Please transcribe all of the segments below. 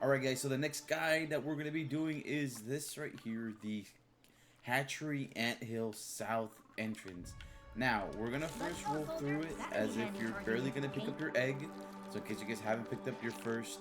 Alright guys, so the next guide that we're going to be doing is this right here, the Hatchery AntHill South entrance. Now, we're going to first roll through it as if you're barely going to pick up your egg. So in case you guys haven't picked up your first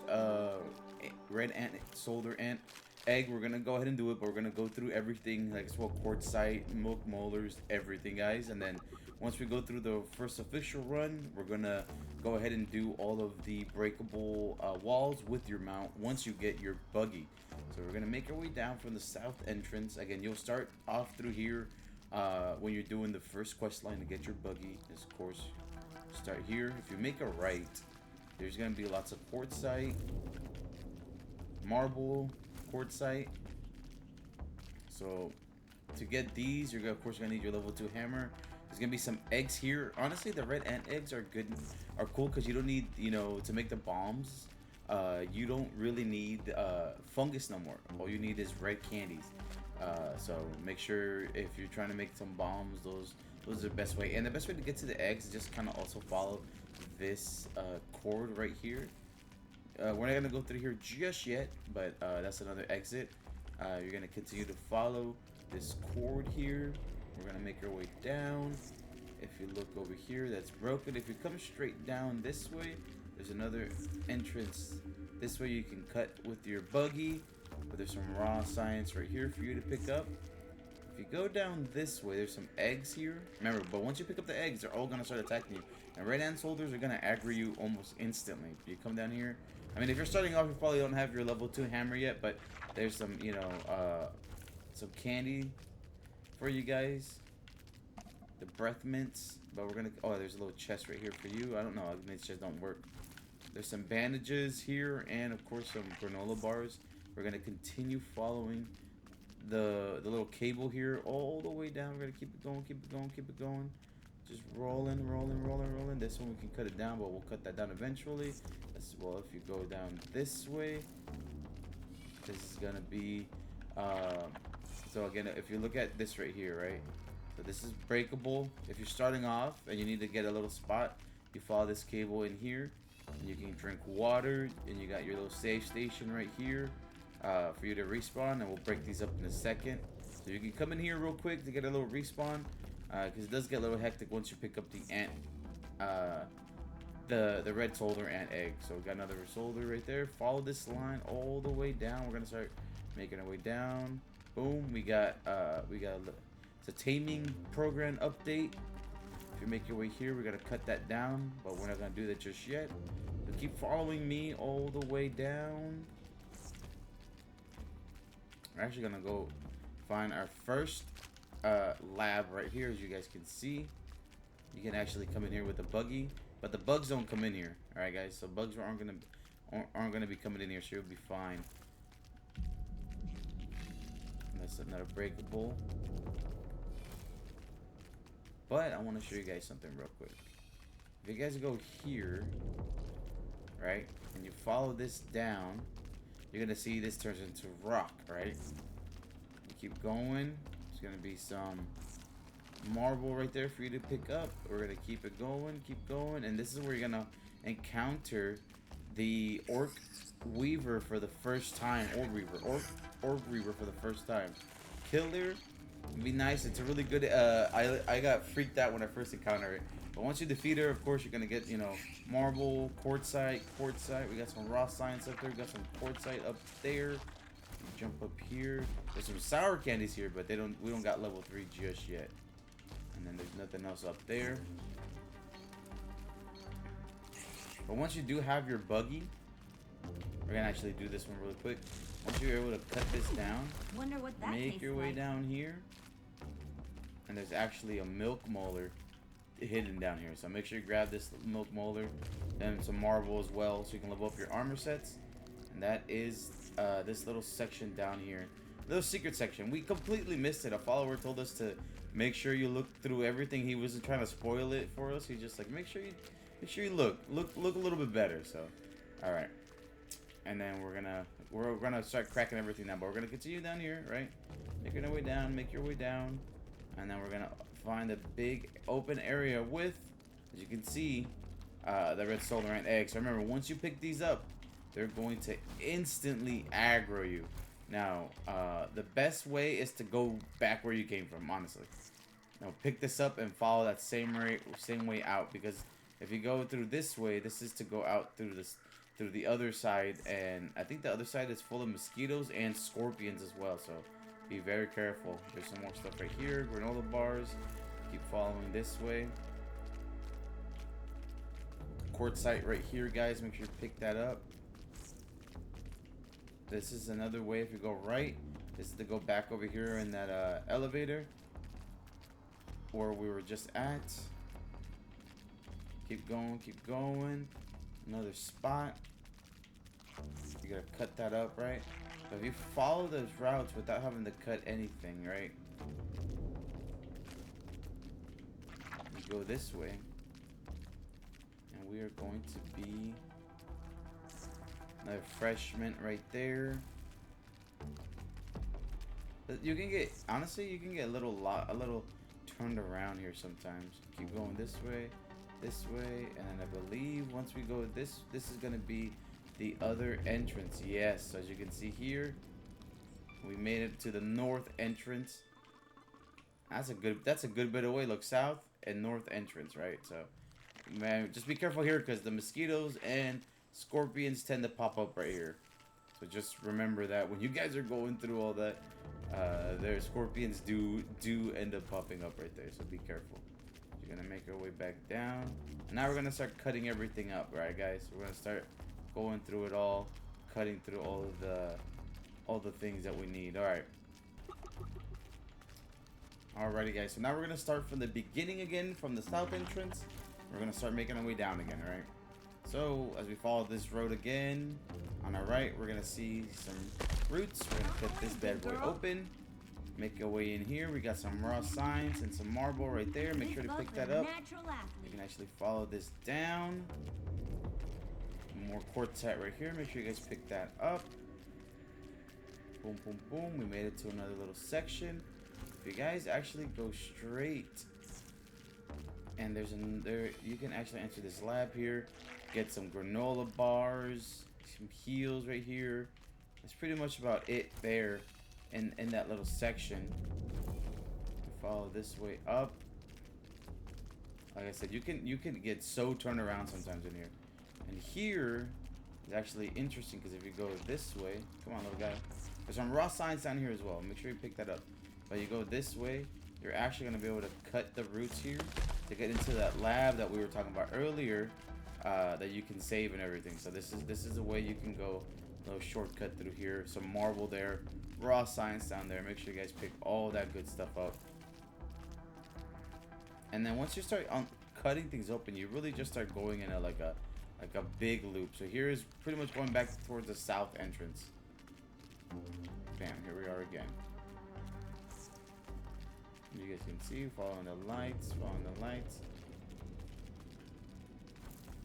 red ant, soldier ant egg, we're going to go ahead and do it, but we're going to go through everything, like as well, quartzite, milk molars, everything guys. And then once we go through the first official run, we're going to go ahead and do all of the breakable walls with your mount once you get your buggy. So we're going to make our way down from the south entrance. Again, you'll start off through here when you're doing the first quest line to get your buggy. This, of course, start here. If you make a right, there's going to be lots of quartzite, marble, quartzite. So to get these, you're of course going to need your level 2 hammer. There's gonna be some eggs here. Honestly, the red ant eggs are cool because you don't need, you know, to make the bombs. You don't really need fungus no more. All you need is red candies. So make sure if you're trying to make some bombs, those are the best way. And the best way to get to the eggs is just kind of also follow this cord right here. We're not gonna go through here just yet, but that's another exit. You're gonna continue to follow this cord here. We're gonna make our way down. If you look over here, that's broken. If you come straight down this way, there's another entrance. This way you can cut with your buggy, but there's some raw science right here for you to pick up. If you go down this way, there's some eggs here. Remember, but once you pick up the eggs, they're all gonna start attacking you. And red ant soldiers are gonna aggro you almost instantly. You come down here. I mean, if you're starting off, you probably don't have your level 2 hammer yet, but there's some, you know, some candy for you guys, the breath mints. But we're gonna, oh, there's a little chest right here for you. I don't know, these chests don't work. There's some bandages here, and of course some granola bars. We're gonna continue following the little cable here all the way down. We're gonna keep it going, keep it going, keep it going. Just rolling, rolling, rolling, rolling. This one we can cut it down, but we'll cut that down eventually. As well, if you go down this way, this is gonna be so again, if you look at this right here, right? So this is breakable. If you're starting off and you need to get a little spot, you follow this cable in here. And you can drink water, and you got your little save station right here for you to respawn. And we'll break these up in a second. So you can come in here real quick to get a little respawn, because it does get a little hectic once you pick up the ant, the red soldier ant egg. So we got another soldier right there. Follow this line all the way down. We're gonna start making our way down. Boom, we got it's a taming program update. If you make your way here, we're gonna cut that down, but we're not gonna do that just yet. So keep following me all the way down. We're actually gonna go find our first lab right here. As you guys can see, you can actually come in here with a buggy, but the bugs don't come in here. All right, guys. So bugs aren't gonna be coming in here, so you'll be fine. That's another breakable. But I want to show you guys something real quick. If you guys go here, right, and you follow this down, you're gonna see this turns into rock, right? You keep going. There's gonna be some marble right there for you to pick up. We're gonna keep it going, and this is where you're gonna encounter the orc weaver for the first time. Orc weaver for the first time. Kill her. It'd be nice. It's a really good. I got freaked out when I first encountered it. But once you defeat her, of course, you're gonna get, you know, marble, quartzite. We got some raw science up there. We got some quartzite up there. You jump up here. There's some sour candies here, but we don't got level 3 just yet. And then there's nothing else up there. But once you do have your buggy, we're gonna actually do this one really quick. Once you're able to cut this down, wonder what that make your way like. Down here, and there's actually a milk molar hidden down here. So make sure you grab this milk molar and some marble as well, so you can level up your armor sets. And that is this little section down here, little secret section. We completely missed it. A follower told us to make sure you look through everything. He wasn't trying to spoil it for us. He's just like, make sure you look a little bit better. So, all right. And then we're gonna start cracking everything down, but we're gonna continue down here, right? Making our way down, make your way down, and then we're gonna find a big open area with, as you can see, the red soldier ant eggs. So remember, once you pick these up, they're going to instantly aggro you. Now, the best way is to go back where you came from, honestly. Now, pick this up and follow that same way out, because if you go through this way, this is to go out through the other side, and I think the other side is full of mosquitoes and scorpions as well, so be very careful. There's some more stuff right here, granola bars. Keep following this way. Quartzite right here, guys. Make sure you pick that up. This is another way. If you go right, this is to go back over here in that elevator where we were just at. Keep going, keep going. Another spot. You gotta cut that up, right? So if you follow those routes without having to cut anything, right? You go this way. And we are going to be another fresh mint right there. You can get, honestly, you can get a little turned around here sometimes. Keep going this way, and then I believe once we go this is gonna be the other entrance. Yes, as you can see here, we made it to the north entrance. That's a good bit away. Look, south and north entrance, right? So, man, just be careful here because the mosquitoes and scorpions tend to pop up right here. So just remember that when you guys are going through all that, their scorpions do end up popping up right there. So be careful. You're gonna make our way back down, and now we're gonna start cutting everything up, right, guys? We're gonna start going through it all, cutting through all the things that we need. All right. Alrighty, guys. So now we're gonna start from the beginning again, from the south entrance. We're gonna start making our way down again, right? So as we follow this road again, on our right, we're gonna see some roots. We're gonna cut this bad boy open, make our way in here. We got some raw signs and some marble right there. Make sure to pick that up. You can actually follow this down. More quartzite right here. Make sure you guys pick that up. Boom, boom, boom. We made it to another little section. If you guys actually go straight, and you can actually enter this lab here, get some granola bars, some heals right here. That's pretty much about it there in that little section. Follow this way up. Like I said, you can get so turned around sometimes in here. And here is actually interesting because if you go this way, come on, little guy. There's some raw signs down here as well. Make sure you pick that up. But you go this way, you're actually going to be able to cut the roots here to get into that lab that we were talking about earlier, that you can save and everything. So this is a way you can go a little shortcut through here. Some marble there, raw signs down there. Make sure you guys pick all that good stuff up. And then once you start cutting things open, you really just start going in like a big loop. So here is pretty much going back towards the south entrance. Bam, here we are again. You guys can see, following the lights.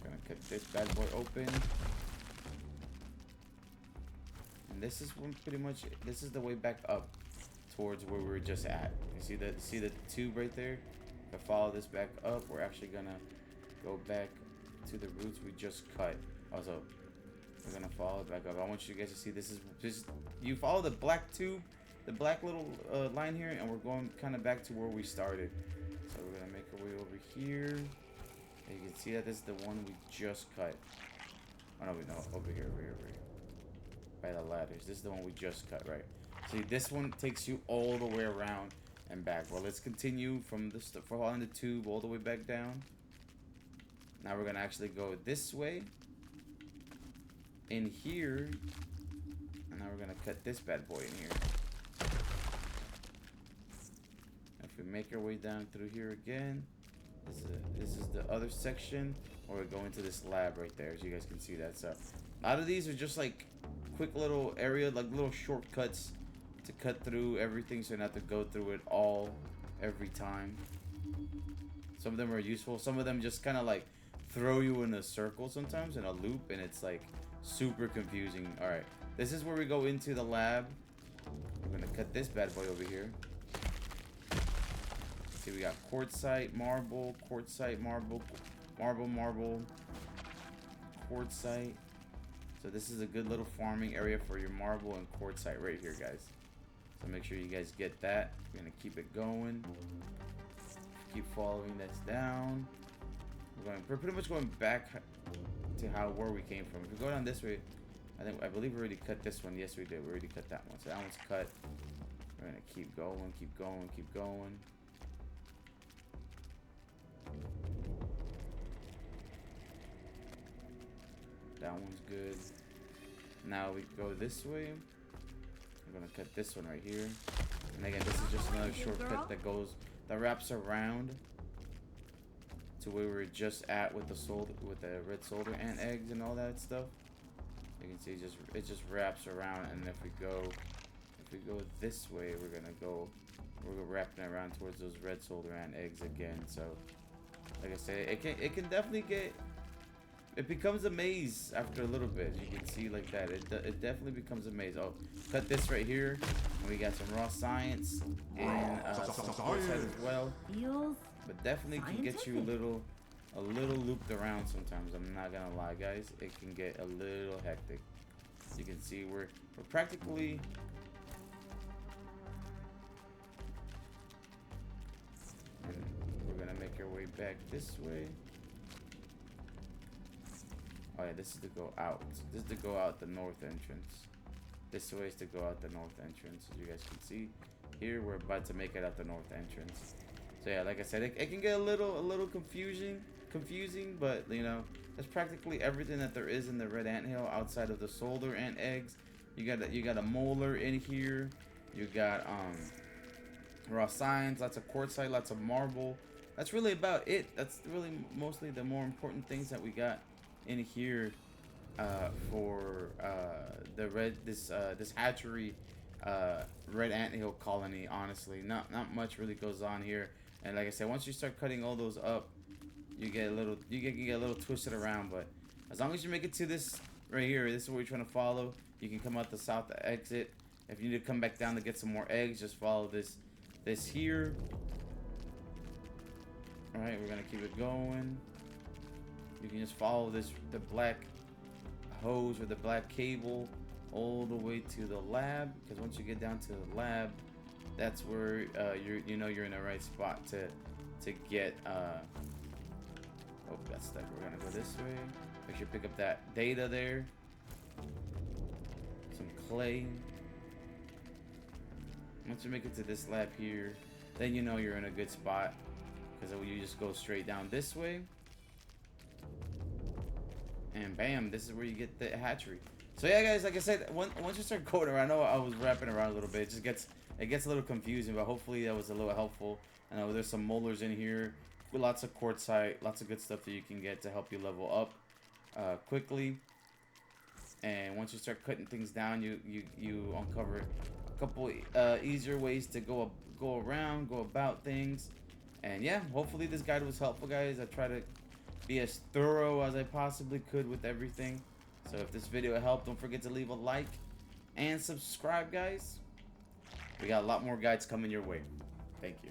Gonna cut this bad boy open. And this is the way back up towards where we were just at. You see the tube right there? If I follow this back up, we're actually gonna go back to the roots we just cut. Also, we're gonna follow it back up. I want you guys to see this is you follow the black tube, the black little line here, and we're going kind of back to where we started. So we're gonna make our way over here. And you can see that this is the one we just cut. Oh no, over here. By the ladders. This is the one we just cut, right? See, this one takes you all the way around and back. Well, let's continue from following the tube all the way back down. Now we're gonna actually go this way in here, and now we're gonna cut this bad boy in here. If we make our way down through here again, this is the other section, or we go into this lab right there, as you guys can see that. So a lot of these are just like quick little area, like little shortcuts to cut through everything, so you don't have to go through it all every time. Some of them are useful. Some of them just kind of like throw you in a circle sometimes, in a loop, and it's like super confusing. All right, this is where we go into the lab. We're gonna cut this bad boy over here. See, we got quartzite, marble, quartzite, marble, marble, quartzite. So this is a good little farming area for your marble and quartzite right here, guys. So make sure you guys get that. We're gonna keep it going. Keep following this down. We're pretty much going back to where we came from. If we go down this way, I believe we already cut this one. Yes, we did. We already cut that one. So that one's cut. We're gonna keep going, keep going, keep going. That one's good. Now we go this way. We're gonna cut this one right here. And again, this is just another shortcut that wraps around to where we were just at with the red soldier ant eggs and all that stuff. You can see it just wraps around, and if we go this way, we're wrapping around towards those red soldier ant eggs again. So like I said, it can definitely it becomes a maze after a little bit. You can see like that. It definitely becomes a maze. Oh, cut this right here. And we got some raw science and some quartzite as well. But definitely can get you a little looped around sometimes. I'm not gonna lie, guys. It can get a little hectic. You can see we're practically and we're gonna make our way back this way. Oh yeah, this is to go out. This is to go out the north entrance. This way is to go out the north entrance. As you guys can see, here we're about to make it out the north entrance. So yeah, like I said, it can get a little confusing, but you know, that's practically everything that there is in the red anthill outside of the soldier ant eggs. You got a molar in here. You got raw science, lots of quartzite, lots of marble. That's really about it. That's really mostly the more important things that we got in here for this hatchery red anthill colony. Honestly, not much really goes on here. And like I said, once you start cutting all those up, you get a little twisted around. But as long as you make it to this right here, this is what we're trying to follow. You can come out the south exit. If you need to come back down to get some more eggs, just follow this here. All right, we're gonna keep it going. You can just follow the black hose or the black cable all the way to the lab, because once you get down to the lab, that's where you're in the right spot to get oh, that's stuck. We're gonna go this way. Make sure you pick up that data there. Some clay. Once you make it to this lab here, then you know you're in a good spot, because you just go straight down this way. And bam, this is where you get the hatchery. So yeah, guys, like I said, once you start going around, I know I was wrapping around a little bit. It gets a little confusing, but hopefully that was a little helpful. I know there's some molars in here, with lots of quartzite, lots of good stuff that you can get to help you level up quickly. And once you start cutting things down, you uncover a couple easier ways to go about things. And yeah, hopefully this guide was helpful, guys. I try to be as thorough as I possibly could with everything. So if this video helped, don't forget to leave a like and subscribe, guys. We got a lot more guides coming your way. Thank you.